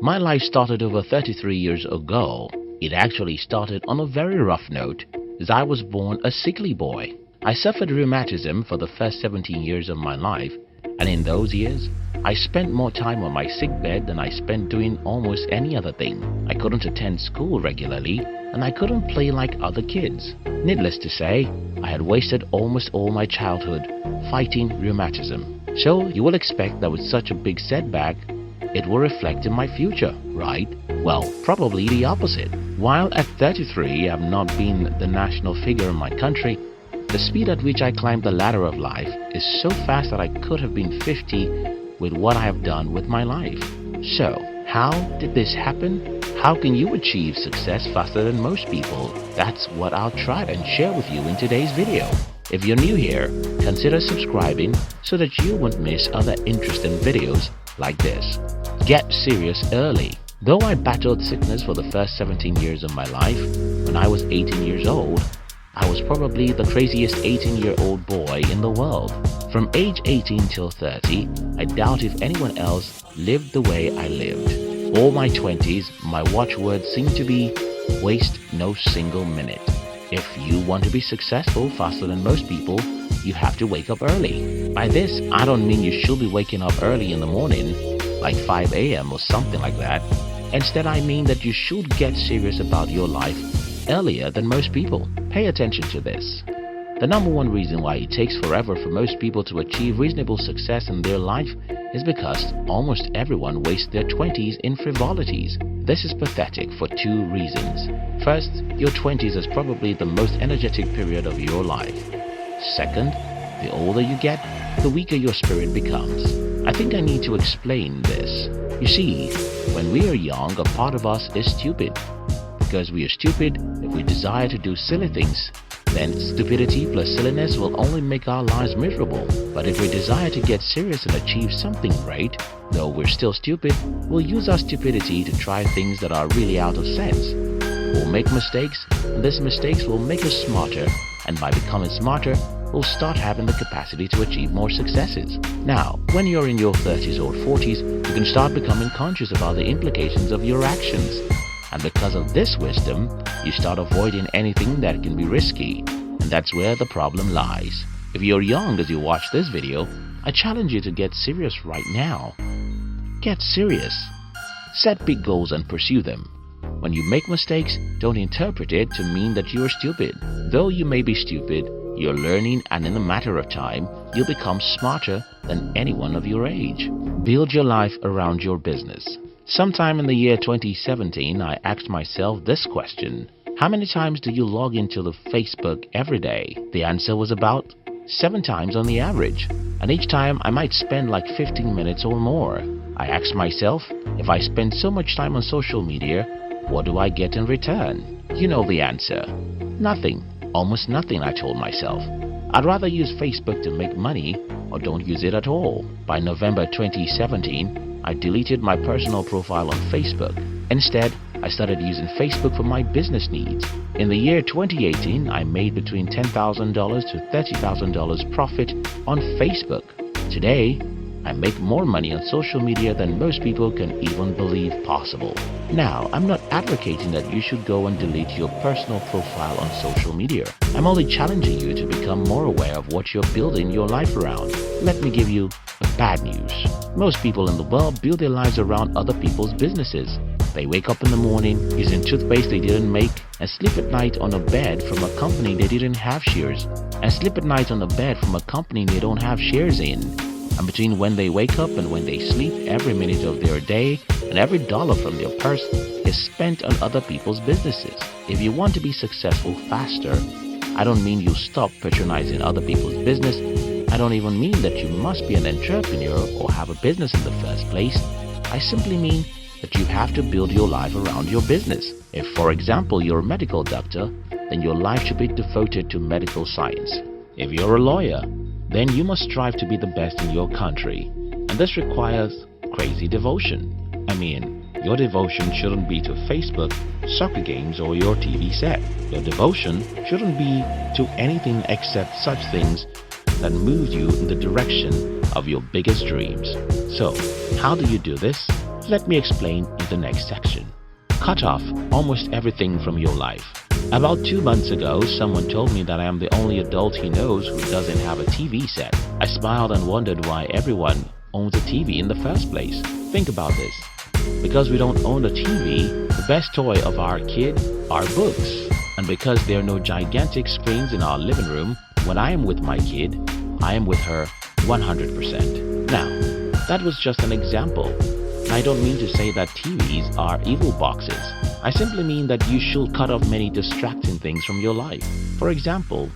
My life started over 33 years ago. It actually started on a very rough note, as I was born a sickly boy. I suffered rheumatism for the first 17 years of my life, and in those years, I spent more time on my sick bed than I spent doing almost any other thing. I couldn't attend school regularly, and I couldn't play like other kids. Needless to say, I had wasted almost all my childhood fighting rheumatism. So you will expect that with such a big setback, it will reflect in my future, right? Well, probably the opposite. While at 33 I've not been the national figure in my country, the speed at which I climbed the ladder of life is so fast that I could have been 50 with what I have done with my life. So, how did this happen? How can you achieve success faster than most people? That's what I'll try and share with you in today's video. If you're new here, consider subscribing so that you won't miss other interesting videos like this. Get serious early. Though I battled sickness for the first 17 years of my life, when I was 18 years old, I was probably the craziest 18-year-old boy in the world. From age 18 till 30, I doubt if anyone else lived the way I lived. All my 20s, my watchword seemed to be, waste no single minute. If you want to be successful faster than most people, you have to wake up early. By this, I don't mean you should be waking up early in the morning, like 5 a.m. or something like that. Instead, I mean that you should get serious about your life earlier than most people. Pay attention to this. The number one reason why it takes forever for most people to achieve reasonable success in their life is because almost everyone wastes their 20s in frivolities. This is pathetic for two reasons. First, your 20s is probably the most energetic period of your life. Second, the older you get, the weaker your spirit becomes. I think I need to explain this. You see, when we are young, a part of us is stupid. Because we are stupid, if we desire to do silly things, then stupidity plus silliness will only make our lives miserable. But if we desire to get serious and achieve something great, though we're still stupid, we'll use our stupidity to try things that are really out of sense. We'll make mistakes, and these mistakes will make us smarter, and by becoming smarter, we'll start having the capacity to achieve more successes. Now, when you're in your 30s or 40s, you can start becoming conscious about the implications of your actions. And because of this wisdom, you start avoiding anything that can be risky. And that's where the problem lies. If you're young as you watch this video, I challenge you to get serious right now. Get serious. Set big goals and pursue them. When you make mistakes, don't interpret it to mean that you're stupid. Though you may be stupid, you're learning, and in a matter of time, you'll become smarter than anyone of your age. Build your life around your business. Sometime in the year 2017, I asked myself this question: how many times do you log into the Facebook every day? The answer was about 7 times on the average, and each time I might spend like 15 minutes or more. I asked myself, if I spend so much time on social media, what do I get in return? You know the answer. Nothing. Almost nothing, I told myself. I'd rather use Facebook to make money or don't use it at all. By November 2017, I deleted my personal profile on Facebook. Instead, I started using Facebook for my business needs. In the year 2018, I made between $10,000 to $30,000 profit on Facebook. Today, I make more money on social media than most people can even believe possible. Now, I'm not advocating that you should go and delete your personal profile on social media. I'm only challenging you to become more aware of what you're building your life around. Let me give you bad news. Most people in the world build their lives around other people's businesses. They wake up in the morning using toothpaste they didn't make, and sleep at night on a bed from a company they didn't have shares, and sleep at night on a bed from a company they don't have shares in. And between when they wake up and when they sleep, every minute of their day and every dollar from their purse is spent on other people's businesses. If you want to be successful faster, I don't mean you stop patronizing other people's business. I don't even mean that you must be an entrepreneur or have a business in the first place. I simply mean that you have to build your life around your business. If, for example, you're a medical doctor, then your life should be devoted to medical science. If you're a lawyer, then you must strive to be the best in your country. And this requires crazy devotion. I mean, your devotion shouldn't be to Facebook, soccer games, or your TV set. Your devotion shouldn't be to anything except such things that move you in the direction of your biggest dreams. So, how do you do this? Let me explain in the next section. Cut off almost everything from your life. About 2 months ago, someone told me that I am the only adult he knows who doesn't have a TV set. I smiled and wondered why everyone owns a TV in the first place. Think about this. Because we don't own a TV, the best toy of our kid are books. And because there are no gigantic screens in our living room, when I am with my kid, I am with her 100%. Now, that was just an example. I don't mean to say that TVs are evil boxes. I simply mean that you should cut off many distracting things from your life. For example,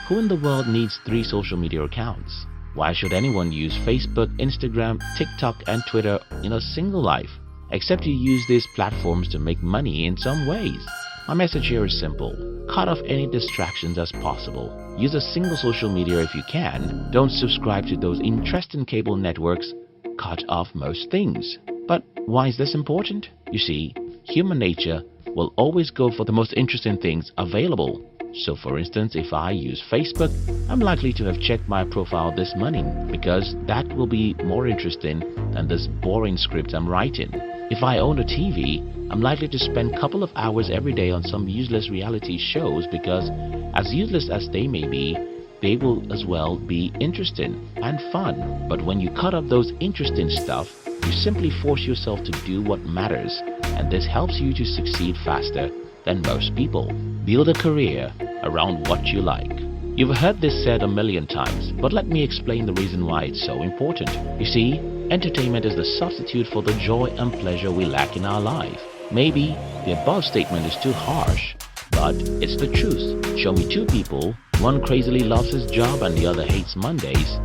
who in the world needs 3 social media accounts? Why should anyone use Facebook, Instagram, TikTok and Twitter in a single life? Except you use these platforms to make money in some ways. My message here is simple. Cut off any distractions as possible. Use a single social media if you can. Don't subscribe to those interesting cable networks. Cut off most things. But why is this important? You see, human nature will always go for the most interesting things available. So for instance, if I use Facebook, I'm likely to have checked my profile this morning because that will be more interesting than this boring script I'm writing. If I own a TV, I'm likely to spend a couple of hours every day on some useless reality shows because as useless as they may be, they will as well be interesting and fun. But when you cut off those interesting stuff, you simply force yourself to do what matters, and this helps you to succeed faster than most people. Build a career around what you like. You've heard this said a million times, but let me explain the reason why it's so important. You see, entertainment is the substitute for the joy and pleasure we lack in our life. Maybe the above statement is too harsh, but it's the truth. Show me 2 people, one crazily loves his job and the other hates Mondays.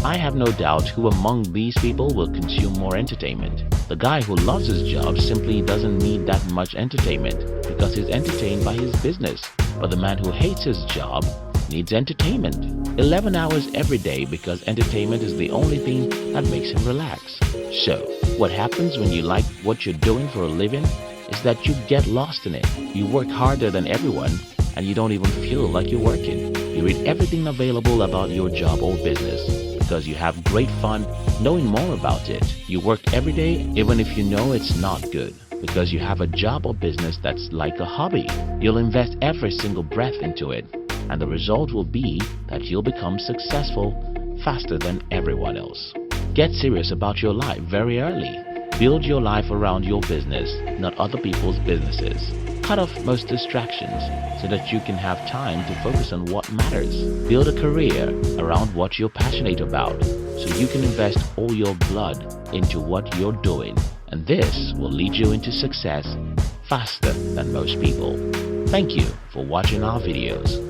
I have no doubt who among these people will consume more entertainment. The guy who loves his job simply doesn't need that much entertainment because he's entertained by his business. But the man who hates his job needs entertainment. 11 hours every day because entertainment is the only thing that makes him relax. So, what happens when you like what you're doing for a living is that you get lost in it. You work harder than everyone and you don't even feel like you're working. You read everything available about your job or business because you have great fun knowing more about it. You work every day even if you know it's not good because you have a job or business that's like a hobby. You'll invest every single breath into it, and the result will be that you'll become successful faster than everyone else. Get serious about your life very early. Build your life around your business, not other people's businesses. Cut off most distractions so that you can have time to focus on what matters. Build a career around what you're passionate about so you can invest all your blood into what you're doing, and this will lead you into success faster than most people. Thank you for watching our videos.